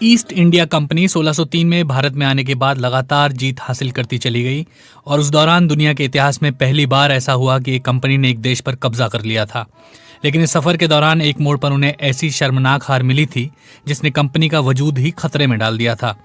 East India company 1603 में भारत में आने के बाद लगातार जीत हासिल करती चली गई और उस दौरान दुनिया के इतिहास में पहली बार ऐसा हुआ कि एक कंपनी ने एक देश पर कब्जा कर लिया था। लेकिन इस सफर के दौरान एक मोड़ पर उन्हें ऐसी शर्मनाक हार मिली थी जिसने कंपनी का वजूद ही खतरे में डाल दिया था।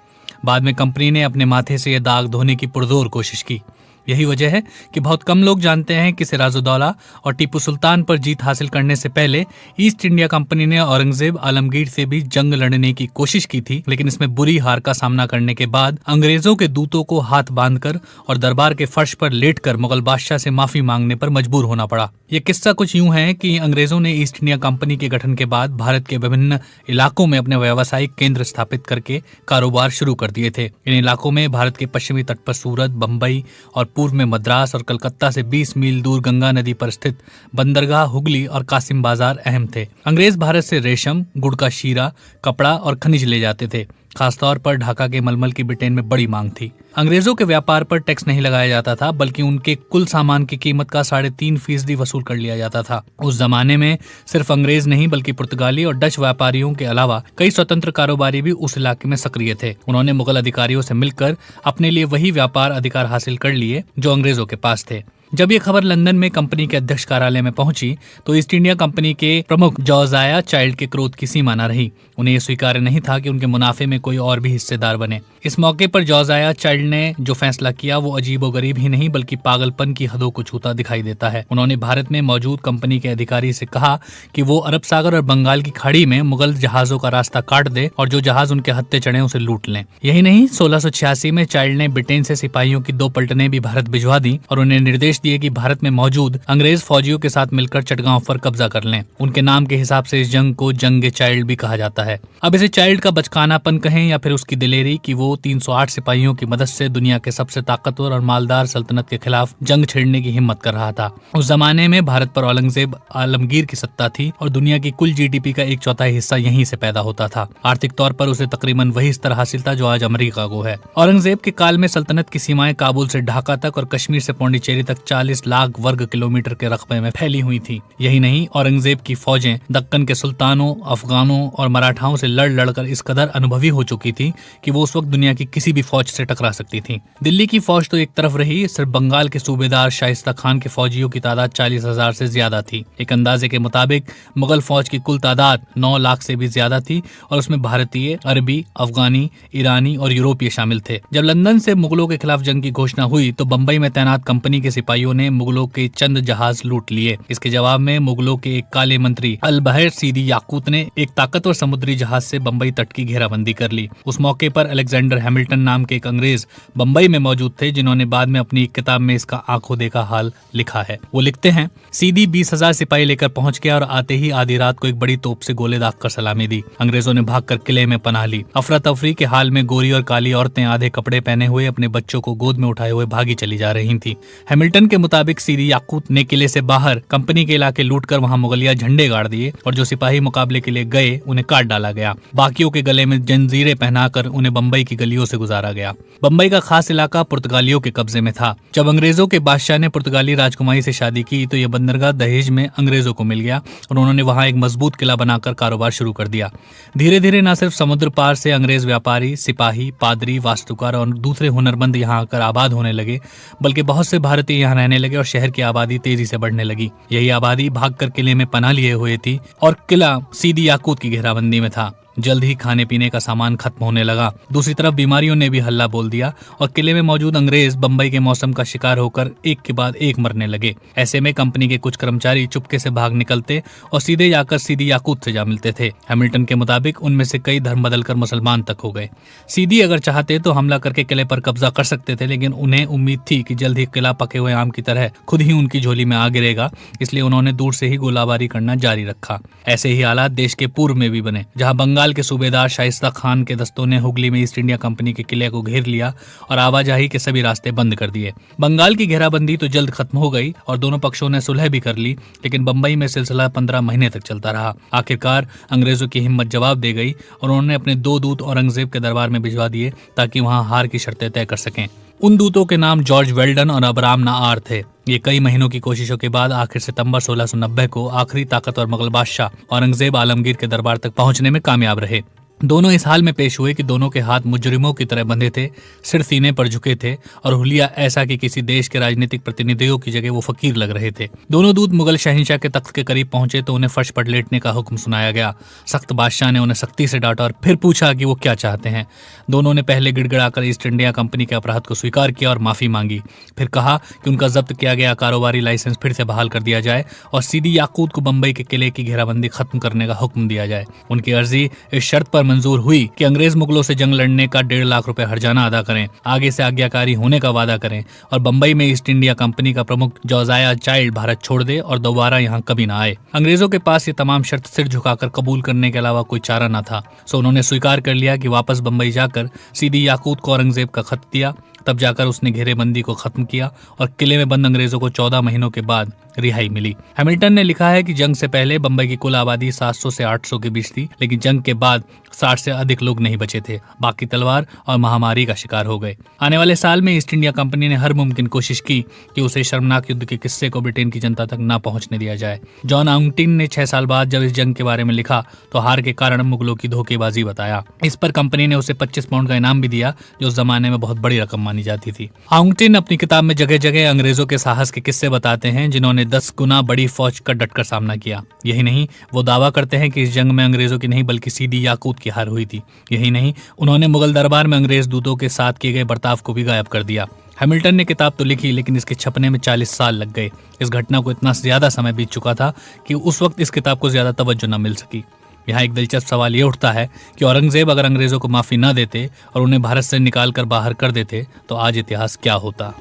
बाद में कंपनी ने अपने माथे से यह दाग धोने की पुरजोर कोशिश की। यही वजह है कि बहुत कम लोग जानते हैं कि सिराजुद्दौला और टीपू सुल्तान पर जीत हासिल करने से पहले ईस्ट इंडिया कंपनी ने औरंगजेब आलमगीर से भी जंग लड़ने की कोशिश की थी, लेकिन इसमें बुरी हार का सामना करने के बाद अंग्रेजों के दूतों को हाथ बांधकर और दरबार के फर्श पर लेटकर मुगल बादशाह से माफी मांगने पर मजबूर होना पड़ा। यह किस्सा कुछ यूं है कि अंग्रेजों ने ईस्ट इंडिया कंपनी के गठन के बाद भारत के विभिन्न इलाकों में अपने व्यावसायिक केंद्र स्थापित करके कारोबार शुरू कर दिए थे। इन इलाकों में भारत के पश्चिमी तट पर सूरत, बंबई और पूर्व में मद्रास और कलकत्ता से 20 मील दूर गंगा नदी पर स्थित बंदरगाह, हुगली और कासिम बाजार अहम थे। अंग्रेज भारत से रेशम, गुड़ का शीरा, कपड़ा और खनिज ले जाते थे। खासतौर पर ढाका के मलमल की ब्रिटेन में बड़ी मांग थी। अंग्रेजों के व्यापार पर टैक्स नहीं लगाया जाता था, बल्कि उनके कुल सामान की कीमत का 3.5% वसूल कर लिया जाता था। उस जमाने में सिर्फ अंग्रेज नहीं बल्कि पुर्तगाली और डच व्यापारियों के अलावा कई स्वतंत्र कारोबारी भी उस इलाके में सक्रिय थे। उन्होंने मुगल अधिकारियों से मिलकर अपने लिए वही व्यापार अधिकार हासिल कर लिए जो अंग्रेजों के पास थे। जब ये खबर लंदन में कंपनी के अध्यक्ष कार्यालय में पहुंची तो ईस्ट इंडिया कंपनी के प्रमुख जोसियाह चाइल्ड के क्रोध की सीमा न रही। उन्हें यह स्वीकार्य नहीं था कि उनके मुनाफे में कोई और भी हिस्सेदार बने। इस मौके पर जोसियाह चाइल्ड ने जो फैसला किया वो अजीबोगरीब ही नहीं बल्कि पागलपन की हदों को छूता दिखाई देता है। उन्होंने भारत में मौजूद कंपनी के अधिकारी से कहा कि वो अरब सागर और बंगाल की खाड़ी में मुगल जहाजों का रास्ता काट दे और जो जहाज उनके हत्थे चढ़े उसे लूट लें। यही नहीं, 1686 में चाइल्ड ने ब्रिटेन से सिपाहियों की 2 पलटनें भी भारत भिजवा दी और उन्हें निर्देश दिए कि भारत में मौजूद अंग्रेज फौजियों के साथ मिलकर चटगांव पर कब्जा कर लें। उनके नाम के हिसाब से इस जंग को जंग चाइल्ड भी कहा जाता है। अब इसे चाइल्ड का बचकानापन कहें या फिर उसकी दिलेरी कि वो 308 सिपाहियों की मदद से दुनिया के सबसे ताकतवर और मालदार सल्तनत के खिलाफ जंग छेड़ने की हिम्मत कर रहा था। उस जमाने में भारत पर औरंगजेब आलमगीर की सत्ता थी और दुनिया की कुल जीडीपी का 1/4 हिस्सा यहीं से पैदा होता था। आर्थिक तौर पर उसे तकरीबन वही स्तर हासिल था जो आज अमेरिका को है। औरंगजेब के काल में सल्तनत की सीमाएं काबुल से ढाका तक और कश्मीर से पौंडीचेरी तक 40 लाख वर्ग किलोमीटर के रकबे में फैली हुई थी। यही नहीं, औरंगजेब की फौजें दक्कन के सुल्तानों, अफगानों और मराठाओं से लड़ लड़कर इस कदर अनुभवी हो चुकी थी कि वो उस वक्त दुनिया की किसी भी फौज से टकरा सकती थी। दिल्ली की फौज तो एक तरफ रही, सिर्फ बंगाल के सूबेदार शाइस्ता खान के फौजियों की तादाद 40,000 से ज्यादा थी। एक अंदाजे के मुताबिक मुगल फौज की कुल तादाद 9 लाख से भी ज्यादा थी और उसमें भारतीय, अरबी, अफगानी, ईरानी और यूरोपीय शामिल थे। जब लंदन से मुगलों के खिलाफ जंग की घोषणा हुई तो बंबई में तैनात कंपनी के सिपाहियों ने मुगलों के चंद जहाज लूट लिए। इसके जवाब में मुगलों के एक काले मंत्री अल बहर सीदी याकूत ने एक ताकतवर समुद्री जहाज से बंबई तट की घेराबंदी कर ली। उस मौके पर अलेक्जेंडर हैमिल्टन नाम के एक अंग्रेज बंबई में मौजूद थे जिन्होंने बाद में अपनी किताब में इसका आंखों देखा हाल लिखा है। वो लिखते हैं, सीदी 20,000 सिपाही लेकर पहुंच गया और आते ही आधी रात को एक बड़ी तोप से गोले दागकर सलामी दी। अंग्रेजों ने भागकर किले में पनाह ली। अफरा तफरी के हाल में गोरी और काली औरतें आधे कपड़े पहने हुए अपने बच्चों को गोद में उठाए हुए भागी चली जा रही थी। हैमिल्टन के मुताबिक सीदी याकूत ने किले से बाहर कंपनी के इलाके लूटकर वहां मुगलिया झंडे गाड़ दिए और जो सिपाही मुकाबले के लिए गए उन्हें काट डाला गया। बाकियों के गले में जंजीरें पहनाकर उन्हें बंबई की गलियों से गुजारा गया। बंबई का खास इलाका पुर्तगालियों के कब्जे में था। जब अंग्रेजों के बादशाह ने पुर्तगाली राजकुमारी से शादी की तो यह बंदरगाह दहेज में अंग्रेजों को मिल गया और उन्होंने वहां एक मजबूत किला बनाकर कारोबार शुरू कर दिया। धीरे धीरे न सिर्फ समुद्र पार से अंग्रेज व्यापारी, सिपाही, पादरी, वास्तुकार और दूसरे हुनरमंद यहाँ आकर आबाद होने लगे, बल्कि बहुत से भारतीय यहाँ रहने लगे और शहर की आबादी तेजी से बढ़ने लगी। यही आबादी भागकर किले में पनाह लिए हुए थी और किला सीदी याकूत की घेराबंदी में था। जल्द ही खाने पीने का सामान खत्म होने लगा। दूसरी तरफ बीमारियों ने भी हल्ला बोल दिया और किले में मौजूद अंग्रेज बंबई के मौसम का शिकार होकर एक के बाद एक मरने लगे। ऐसे में कंपनी के कुछ कर्मचारी चुपके से भाग निकलते और सीधे जाकर सीदी याकूत से जा मिलते थे। हैमिल्टन के मुताबिक उनमें से कई धर्म बदलकर मुसलमान तक हो गए। सीदी अगर चाहते तो हमला करके किले पर कब्जा कर सकते थे, लेकिन उन्हें उम्मीद थी कि जल्द ही किला पके हुए आम की तरह खुद ही उनकी झोली में आ गिरेगा, इसलिए उन्होंने दूर से ही गोलाबारी करना जारी रखा। ऐसे ही हालात देश के पूर्व में भी बने, जहां बंगाल के सूबेदार शाइस्ता खान के दस्तों ने हुगली में ईस्ट इंडिया कंपनी के किले को घेर लिया और आवाजाही के सभी रास्ते बंद कर दिए। बंगाल की घेराबंदी तो जल्द खत्म हो गई और दोनों पक्षों ने सुलह भी कर ली, लेकिन बंबई में सिलसिला 15 महीने तक चलता रहा। आखिरकार अंग्रेजों की हिम्मत जवाब दे गई और उन्होंने अपने 2 दूत औरंगजेब के दरबार में भिजवा दिए ताकि वहां हार की शर्तें तय कर सकें। उन दूतों के नाम जॉर्ज वेल्डन और अब्राहम नाआर थे। ये कई महीनों की कोशिशों के बाद आखिर सितंबर 1690 को आखिरी ताकतवर मुगल बादशाह औरंगजेब आलमगीर के दरबार तक पहुंचने में कामयाब रहे। दोनों इस हाल में पेश हुए कि दोनों के हाथ मुजरिमों की तरह बंधे थे, सिर सीने पर झुके थे और हुलिया ऐसा कि किसी देश के राजनीतिक प्रतिनिधियों की जगह वो फकीर लग रहे थे। दोनों दूत मुगल शहंशाह के तख्त के करीब पहुंचे तो उन्हें फर्श पर लेटने का हुक्म सुनाया गया। सख्त बादशाह ने उन्हें सख्ती से डांटा और फिर पूछा कि वो क्या चाहते हैं। दोनों ने पहले गिड़गिड़ाकर ईस्ट इंडिया कंपनी के अपराध को स्वीकार किया और माफी मांगी। फिर कहा कि उनका जब्त किया गया कारोबारी लाइसेंस फिर से बहाल कर दिया जाए और सीदी याकूत को बंबई के किले की घेराबंदी खत्म करने का हुक्म दिया जाए। उनकी अर्जी इस शर्त पर मंजूर हुई कि अंग्रेज मुगलों से जंग लड़ने का 1.5 लाख रुपए हर्जाना अदा करें, आगे से आज्ञाकारी होने का वादा करें और बंबई में ईस्ट इंडिया कंपनी का प्रमुख जोजाया चाइल्ड भारत छोड़ दे और दोबारा यहाँ कभी ना आए। अंग्रेजों के पास ये तमाम शर्त सिर झुकाकर कबूल करने के अलावा कोई चारा न था, सो उन्होंने स्वीकार कर लिया कि वापस बंबई जाकर सीधी याकूत को औरंगजेब का खत दिया। तब जाकर उसने घेरेबंदी को खत्म किया और किले में बंद अंग्रेजों को 14 महीनों के बाद रिहाई मिली। हैमिल्टन ने लिखा है कि जंग से पहले बंबई की कुल आबादी 700 से 800 के बीच थी, लेकिन जंग के बाद 60 से अधिक लोग नहीं बचे थे, बाकी तलवार और महामारी का शिकार हो गए। आने वाले साल में ईस्ट इंडिया कंपनी ने हर मुमकिन कोशिश की कि उसे शर्मनाक युद्ध के किस्से को ब्रिटेन की जनता तक न पहुंचने दिया जाए। जॉन आउंगटिन ने 6 साल बाद जब इस जंग के बारे में लिखा तो हार के कारण मुगलों की धोखेबाजी बताया। इस पर कंपनी ने उसे 25 पाउंड का इनाम भी दिया, जो उस जमाने में बहुत बड़ी रकम मानी जाती थी। आउंगटिन अपनी किताब में जगह जगह अंग्रेजों के साहस के किस्से बताते हैं, जिन्होंने 10 गुना बड़ी फौज का डटकर सामना किया। यही नहीं, वो दावा करते हैं कि इस जंग में अंग्रेजों की नहीं बल्कि सीधी याकूत की हार हुई थी। यही नहीं, उन्होंने मुगल दरबार में अंग्रेज दूतों के साथ किए गए बर्ताव को भी गायब कर दिया। हैमिल्टन ने किताब तो लिखी, लेकिन इसके छपने में 40 साल लग गए। इस घटना को इतना ज्यादा समय बीत चुका था कि उस वक्त इस किताब को ज्यादा तवज्जो न मिल सकी। यहाँ एक दिलचस्प सवाल ये उठता है कि औरंगजेब अगर अंग्रेजों को माफी न देते और उन्हें भारत से निकाल कर बाहर कर देते तो आज इतिहास क्या होता।